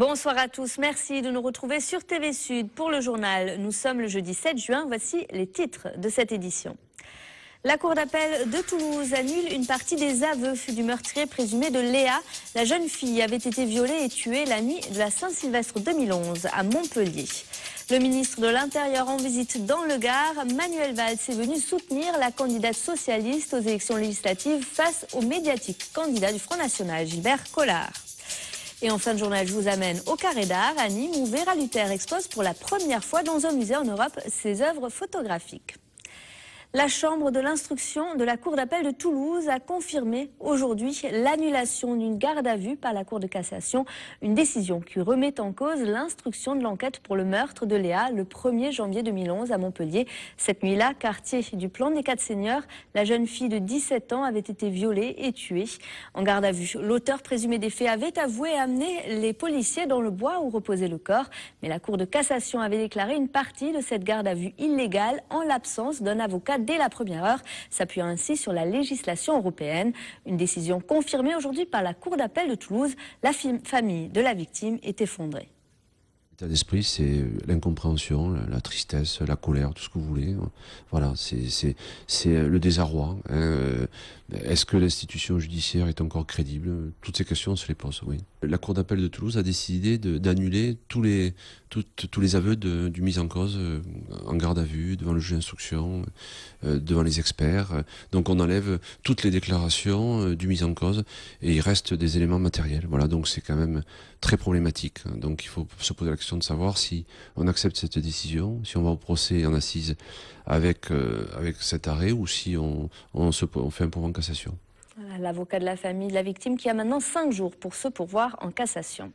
Bonsoir à tous, merci de nous retrouver sur TV Sud pour le journal. Nous sommes le jeudi 7 juin, voici les titres de cette édition. La Cour d'appel de Toulouse annule une partie des aveux du meurtrier présumé de Léa. La jeune fille avait été violée et tuée la nuit de la Saint-Sylvestre 2011 à Montpellier. Le ministre de l'Intérieur en visite dans le Gard, Manuel Valls, est venu soutenir la candidate socialiste aux élections législatives face au médiatique candidat du Front National, Gilbert Collard. Et en fin de journal, je vous amène au Carré d'Art à Nîmes où Vera Luther expose pour la première fois dans un musée en Europe ses œuvres photographiques. La Chambre de l'instruction de la Cour d'appel de Toulouse a confirmé aujourd'hui l'annulation d'une garde à vue par la Cour de cassation, une décision qui remet en cause l'instruction de l'enquête pour le meurtre de Léa le 1er janvier 2011 à Montpellier. Cette nuit-là, quartier du Plan des Quatre Seigneurs, la jeune fille de 17 ans avait été violée et tuée. En garde à vue, l'auteur présumé des faits avait avoué amener les policiers dans le bois où reposait le corps, mais la Cour de cassation avait déclaré une partie de cette garde à vue illégale en l'absence d'un avocat dès la première heure, s'appuyant ainsi sur la législation européenne. Une décision confirmée aujourd'hui par la Cour d'appel de Toulouse. La famille de la victime est effondrée. L'état d'esprit, c'est l'incompréhension, la tristesse, la colère, tout ce que vous voulez. Voilà, c'est le désarroi. Est-ce que l'institution judiciaire est encore crédible? Toutes ces questions, on se les pose, oui. La Cour d'appel de Toulouse a décidé d'annuler tous les aveux du mis en cause en garde à vue, devant le juge d'instruction, devant les experts. Donc on enlève toutes les déclarations du mis en cause et il reste des éléments matériels. Voilà, donc c'est quand même très problématique. Donc il faut se poser la question de savoir si on accepte cette décision, si on va au procès en assise avec cet arrêt ou si on fait un pourvoi en cassation. Voilà, l'avocat de la famille de la victime qui a maintenant 5 jours pour se pourvoir en cassation.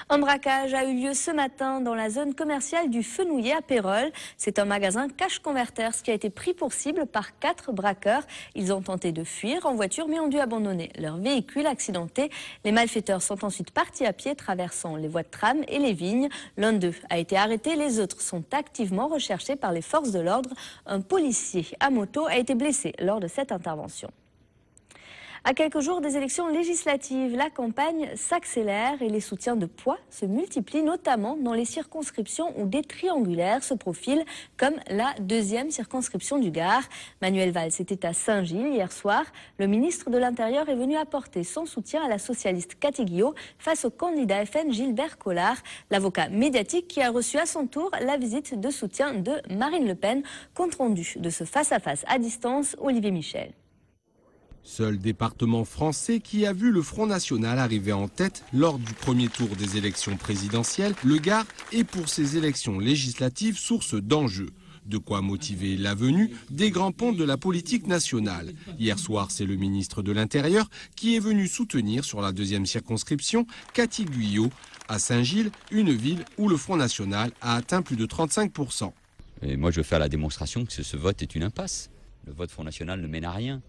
Un braquage a eu lieu ce matin dans la zone commerciale du Fenouillet à Pérols. C'est un magasin Cash Converters qui a été pris pour cible par 4 braqueurs. Ils ont tenté de fuir en voiture mais ont dû abandonner leur véhicule accidenté. Les malfaiteurs sont ensuite partis à pied traversant les voies de tram et les vignes. L'un d'eux a été arrêté, les autres sont activement recherchés par les forces de l'ordre. Un policier à moto a été blessé lors de cette intervention. À quelques jours des élections législatives, la campagne s'accélère et les soutiens de poids se multiplient, notamment dans les circonscriptions où des triangulaires se profilent, comme la 2e circonscription du Gard. Manuel Valls était à Saint-Gilles hier soir. Le ministre de l'Intérieur est venu apporter son soutien à la socialiste Cathy Guillot face au candidat FN Gilbert Collard, l'avocat médiatique qui a reçu à son tour la visite de soutien de Marine Le Pen. Compte rendu de ce face-à-face à distance, Olivier Michel. Seul département français qui a vu le Front National arriver en tête lors du premier tour des élections présidentielles, le Gard est pour ces élections législatives source d'enjeux. De quoi motiver la venue des grands ponts de la politique nationale. Hier soir, c'est le ministre de l'Intérieur qui est venu soutenir sur la 2e circonscription Cathy Guillot à Saint-Gilles, une ville où le Front National a atteint plus de 35%. Et moi, je veux faire la démonstration que ce vote est une impasse. Le vote Front National ne mène à rien,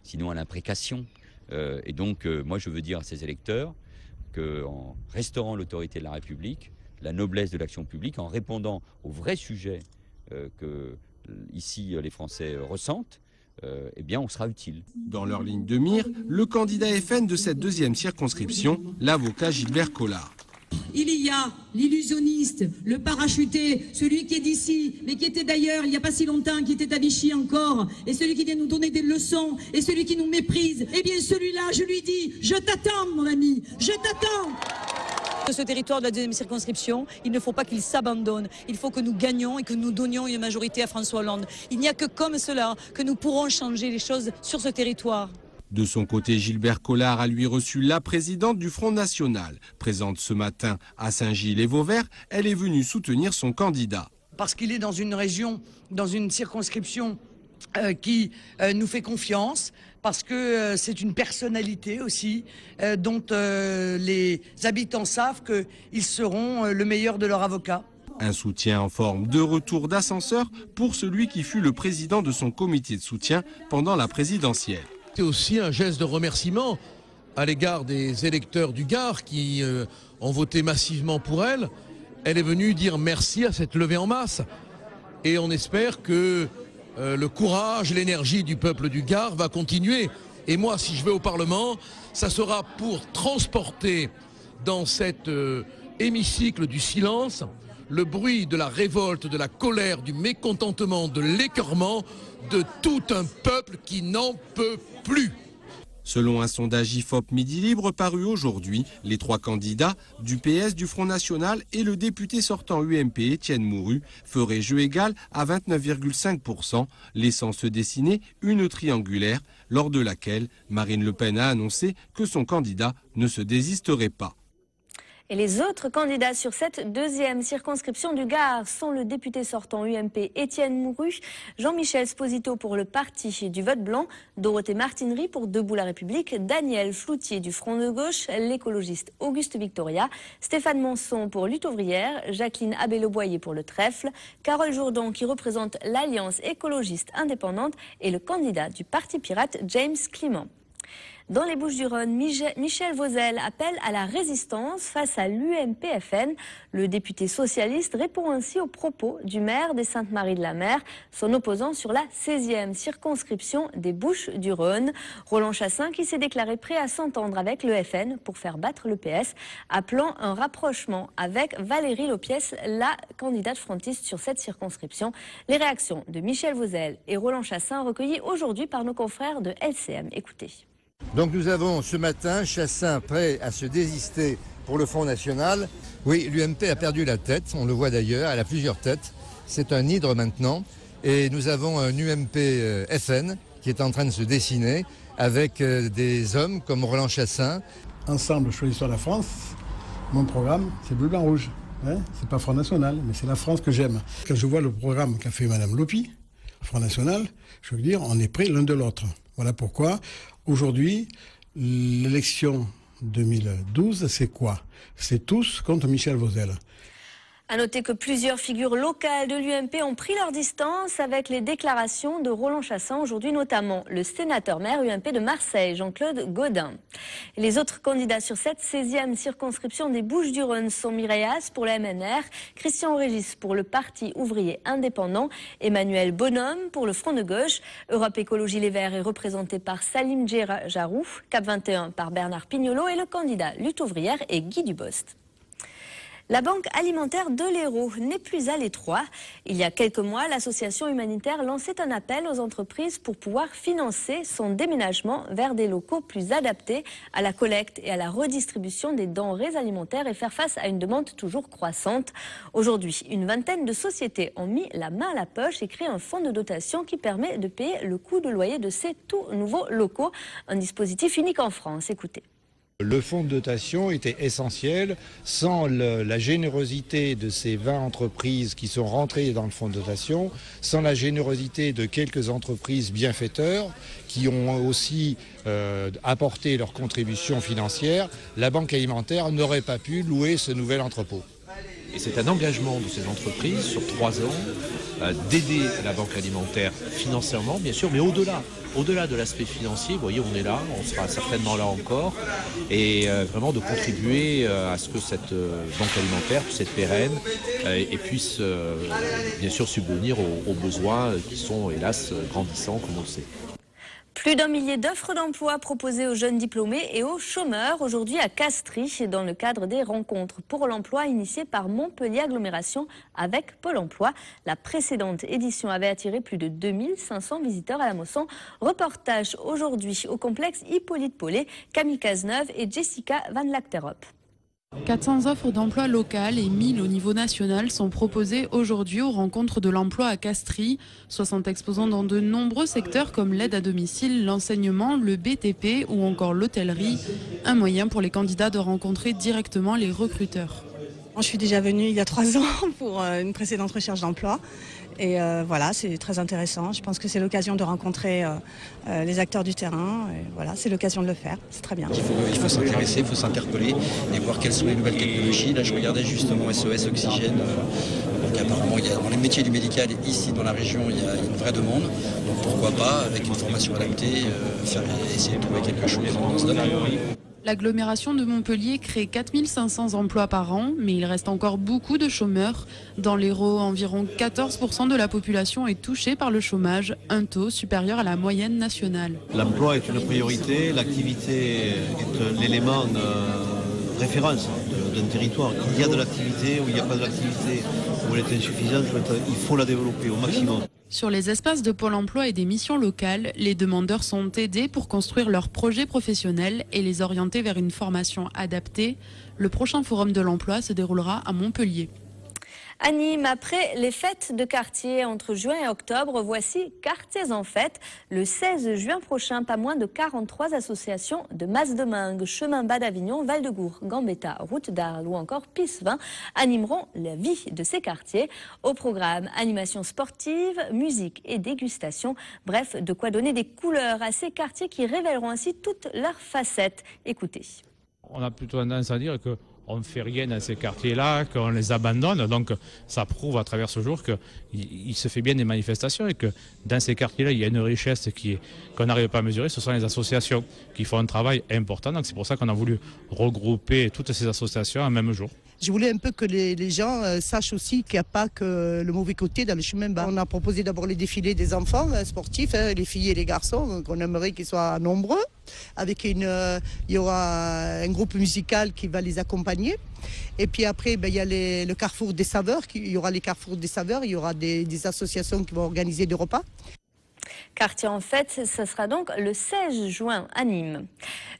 sinon à l'imprécation. Et donc, moi, je veux dire à ces électeurs qu'en restaurant l'autorité de la République, la noblesse de l'action publique, en répondant aux vrais sujets que ici les Français ressentent, eh bien, on sera utile. Dans leur ligne de mire, le candidat FN de cette 2e circonscription, l'avocat Gilbert Collard. Il y a l'illusionniste, le parachuté, celui qui est d'ici, mais qui était d'ailleurs il n'y a pas si longtemps, qui était à Vichy encore, et celui qui vient nous donner des leçons, et celui qui nous méprise. Eh bien celui-là, je lui dis, je t'attends mon ami, je t'attends. De ce territoire de la 2e circonscription, il ne faut pas qu'il s'abandonne. Il faut que nous gagnions et que nous donnions une majorité à François Hollande. Il n'y a que comme cela que nous pourrons changer les choses sur ce territoire. De son côté, Gilbert Collard a lui reçu la présidente du Front National. Présente ce matin à Saint-Gilles et Vauvert, elle est venue soutenir son candidat. Parce qu'il est dans une région, dans une circonscription qui nous fait confiance, parce que c'est une personnalité aussi dont les habitants savent qu'ils seront le meilleur de leur avocat. Un soutien en forme de retour d'ascenseur pour celui qui fut le président de son comité de soutien pendant la présidentielle. C'est aussi un geste de remerciement à l'égard des électeurs du Gard qui ont voté massivement pour elle. Elle est venue dire merci à cette levée en masse. Et on espère que le courage, l'énergie du peuple du Gard va continuer. Et moi, si je vais au Parlement, ça sera pour transporter dans cette hémicycle du silence, le bruit de la révolte, de la colère, du mécontentement, de l'écœurement de tout un peuple qui n'en peut plus. Selon un sondage IFOP Midi Libre paru aujourd'hui, les 3 candidats du PS, du Front National et le député sortant UMP Étienne Mouru feraient jeu égal à 29,5%, laissant se dessiner une triangulaire lors de laquelle Marine Le Pen a annoncé que son candidat ne se désisterait pas. Et les autres candidats sur cette deuxième circonscription du Gard sont le député sortant UMP Étienne Mouru, Jean-Michel Sposito pour le parti du vote blanc, Dorothée Martinerie pour Debout la République, Daniel Floutier du Front de gauche, l'écologiste Auguste Victoria, Stéphane Monson pour Lutte ouvrière, Jacqueline Abello-Boyer pour le Trèfle, Carole Jourdan qui représente l'Alliance écologiste indépendante et le candidat du Parti pirate James Clément. Dans les Bouches-du-Rhône, Michel Vauzel appelle à la résistance face à l'UMP-FN. Le député socialiste répond ainsi aux propos du maire des Saintes-Maries-de-la-Mer, son opposant sur la 16e circonscription des Bouches-du-Rhône. Roland Chassin qui s'est déclaré prêt à s'entendre avec le FN pour faire battre le PS, appelant un rapprochement avec Valérie Lopiès, la candidate frontiste sur cette circonscription. Les réactions de Michel Vauzel et Roland Chassin recueillies aujourd'hui par nos confrères de LCM. Écoutez. Donc nous avons ce matin Chassin prêt à se désister pour le Front National. Oui, l'UMP a perdu la tête, on le voit d'ailleurs, elle a plusieurs têtes. C'est un hydre maintenant. Et nous avons un UMP FN qui est en train de se dessiner avec des hommes comme Roland Chassin. Ensemble, choisissons la France. Mon programme, c'est bleu, blanc, rouge. C'est pas Front National, mais c'est la France que j'aime. Quand je vois le programme qu'a fait Mme Lopi, Front National, je veux dire, on est prêts l'un de l'autre. Voilà pourquoi, aujourd'hui, l'élection 2012, c'est quoi? C'est tous contre Michel Vauzel. À noter que plusieurs figures locales de l'UMP ont pris leur distance avec les déclarations de Roland Chassin aujourd'hui, notamment le sénateur-maire UMP de Marseille, Jean-Claude Gaudin. Et les autres candidats sur cette 16e circonscription des Bouches-du-Rhône sont Mireille Haas pour la MNR, Christian Régis pour le Parti ouvrier indépendant, Emmanuel Bonhomme pour le Front de gauche. Europe Écologie Les Verts est représenté par Salim Jarou, Cap 21 par Bernard Pignolo et le candidat Lutte ouvrière est Guy Dubost. La Banque alimentaire de l'Hérault n'est plus à l'étroit. Il y a quelques mois, l'association humanitaire lançait un appel aux entreprises pour pouvoir financer son déménagement vers des locaux plus adaptés à la collecte et à la redistribution des denrées alimentaires et faire face à une demande toujours croissante. Aujourd'hui, une vingtaine de sociétés ont mis la main à la poche et créé un fonds de dotation qui permet de payer le coût de loyer de ces tout nouveaux locaux. Un dispositif unique en France. Écoutez. Le fonds de dotation était essentiel. Sans la générosité de ces 20 entreprises qui sont rentrées dans le fonds de dotation, sans la générosité de quelques entreprises bienfaiteurs qui ont aussi apporté leur contribution financière, la Banque alimentaire n'aurait pas pu louer ce nouvel entrepôt. Et c'est un engagement de ces entreprises sur 3 ans d'aider la Banque alimentaire financièrement, bien sûr, mais au-delà de l'aspect financier, vous voyez, on est là, on sera certainement là encore, et vraiment de contribuer à ce que cette banque alimentaire puisse être pérenne et puisse bien sûr subvenir aux besoins qui sont hélas grandissants, comme on le sait. Plus d'1 millier d'offres d'emploi proposées aux jeunes diplômés et aux chômeurs aujourd'hui à Castries dans le cadre des rencontres pour l'emploi initiées par Montpellier Agglomération avec Pôle emploi. La précédente édition avait attiré plus de 2500 visiteurs à la Mosson. Reportage aujourd'hui au complexe Hippolyte Paulet, Camille Cazeneuve et Jessica Van Lacterop. 400 offres d'emploi locales et 1000 au niveau national sont proposées aujourd'hui aux rencontres de l'emploi à Castries. 60 exposants dans de nombreux secteurs comme l'aide à domicile, l'enseignement, le BTP ou encore l'hôtellerie. Un moyen pour les candidats de rencontrer directement les recruteurs. Je suis déjà venue il y a 3 ans pour une précédente recherche d'emploi. Et voilà, c'est très intéressant. Je pense que c'est l'occasion de rencontrer les acteurs du terrain. Et voilà, c'est l'occasion de le faire. C'est très bien. Il faut s'intéresser, il faut s'interpeller et voir quelles sont les nouvelles technologies. Là, je regardais justement SOS Oxygène. Donc apparemment, dans les métiers du médical, ici dans la région, il y a une vraie demande. Donc pourquoi pas, avec une formation adaptée, essayer de trouver quelque chose dans ce domaine. L'agglomération de Montpellier crée 4500 emplois par an, mais il reste encore beaucoup de chômeurs. Dans l'Hérault, environ 14% de la population est touchée par le chômage, un taux supérieur à la moyenne nationale. L'emploi est une priorité, l'activité est l'élément de référence d'un territoire. Il y a de l'activité ou il n'y a pas de l'activité, où elle est insuffisante, il faut la développer au maximum. Sur les espaces de Pôle emploi et des missions locales, les demandeurs sont aidés pour construire leurs projets professionnels et les orienter vers une formation adaptée. Le prochain forum de l'emploi se déroulera à Montpellier. À Nîmes, après les fêtes de quartier entre juin et octobre, voici Quartiers en fête. Le 16 juin prochain, pas moins de 43 associations de Mas-de-Mingue, Chemin Bas d'Avignon, Val-de-Gour, Gambetta, Route d'Arles ou encore Pissevin animeront la vie de ces quartiers. Au programme, animation sportive, musique et dégustation. Bref, de quoi donner des couleurs à ces quartiers qui révéleront ainsi toutes leurs facettes. Écoutez. On a plutôt tendance à dire qu'on ne fait rien dans ces quartiers-là, qu'on les abandonne. Donc ça prouve à travers ce jour qu'il se fait bien des manifestations et que dans ces quartiers-là, il y a une richesse qu'on n'arrive pas à mesurer. Ce sont les associations qui font un travail important. Donc c'est pour ça qu'on a voulu regrouper toutes ces associations en même jour. Je voulais un peu que les gens sachent aussi qu'il n'y a pas que le mauvais côté dans le chemin bas. On a proposé d'abord les défilés des enfants sportifs, les filles et les garçons, qu'on aimerait qu'ils soient nombreux. Il y aura un groupe musical qui va les accompagner. Et puis après, il y a le carrefour des saveurs. Il y aura les carrefours des saveurs, il y aura des associations qui vont organiser des repas. Quartier en fête, ce sera donc le 16 juin à Nîmes.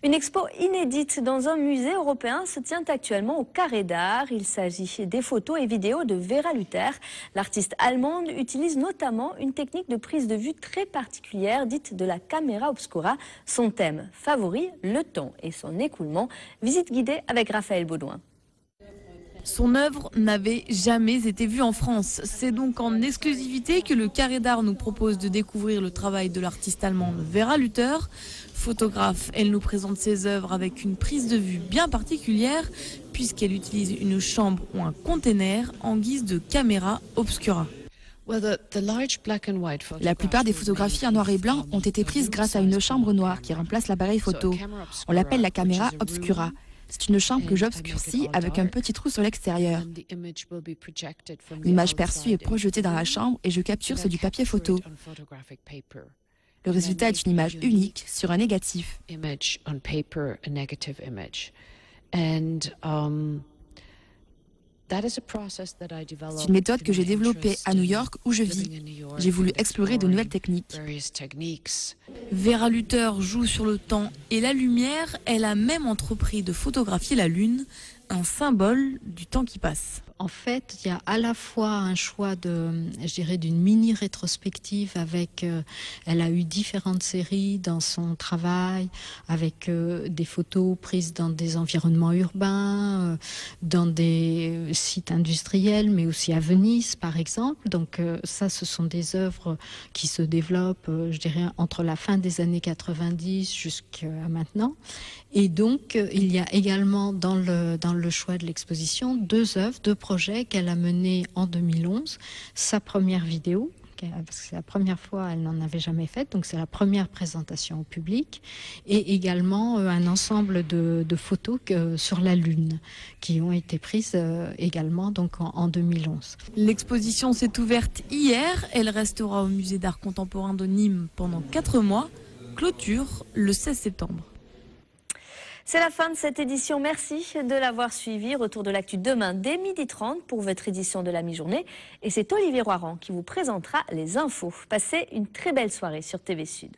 Une expo inédite dans un musée européen se tient actuellement au Carré d'Art. Il s'agit des photos et vidéos de Vera Luther. L'artiste allemande utilise notamment une technique de prise de vue très particulière, dite de la caméra obscura. Son thème favori, le temps et son écoulement. Visite guidée avec Raphaël Baudouin. Son œuvre n'avait jamais été vue en France. C'est donc en exclusivité que le Carré d'Art nous propose de découvrir le travail de l'artiste allemande Vera Luther. Photographe, elle nous présente ses œuvres avec une prise de vue bien particulière puisqu'elle utilise une chambre ou un container en guise de caméra obscura. La plupart des photographies en noir et blanc ont été prises grâce à une chambre noire qui remplace l'appareil photo. On l'appelle la caméra obscura. C'est une chambre que j'obscurcis avec un petit trou sur l'extérieur. L'image perçue est projetée dans la chambre et je capture ceux du papier photo. Le résultat est une image unique sur un négatif. C'est une méthode que j'ai développée à New York où je vis. J'ai voulu explorer de nouvelles techniques. Vera Luther joue sur le temps et la lumière. Elle a même entrepris de photographier la Lune, un symbole du temps qui passe. En fait, il y a à la fois un choix d'une mini rétrospective avec, elle a eu différentes séries dans son travail, avec des photos prises dans des environnements urbains, dans des sites industriels, mais aussi à Venise, par exemple. Donc ça, ce sont des œuvres qui se développent, entre la fin des années 90 jusqu'à maintenant. Et donc, il y a également dans le choix de l'exposition deux projets qu'elle a menés en 2011. Sa première vidéo, parce que c'est la première fois, elle n'en avait jamais fait, donc c'est la première présentation au public, et également un ensemble de photos sur la Lune, qui ont été prises également donc en 2011. L'exposition s'est ouverte hier, elle restera au musée d'art contemporain de Nîmes pendant 4 mois, clôture le 16 septembre. C'est la fin de cette édition. Merci de l'avoir suivi. Retour de l'actu demain dès 12h30 pour votre édition de la mi-journée. Et c'est Olivier Roiran qui vous présentera les infos. Passez une très belle soirée sur TV Sud.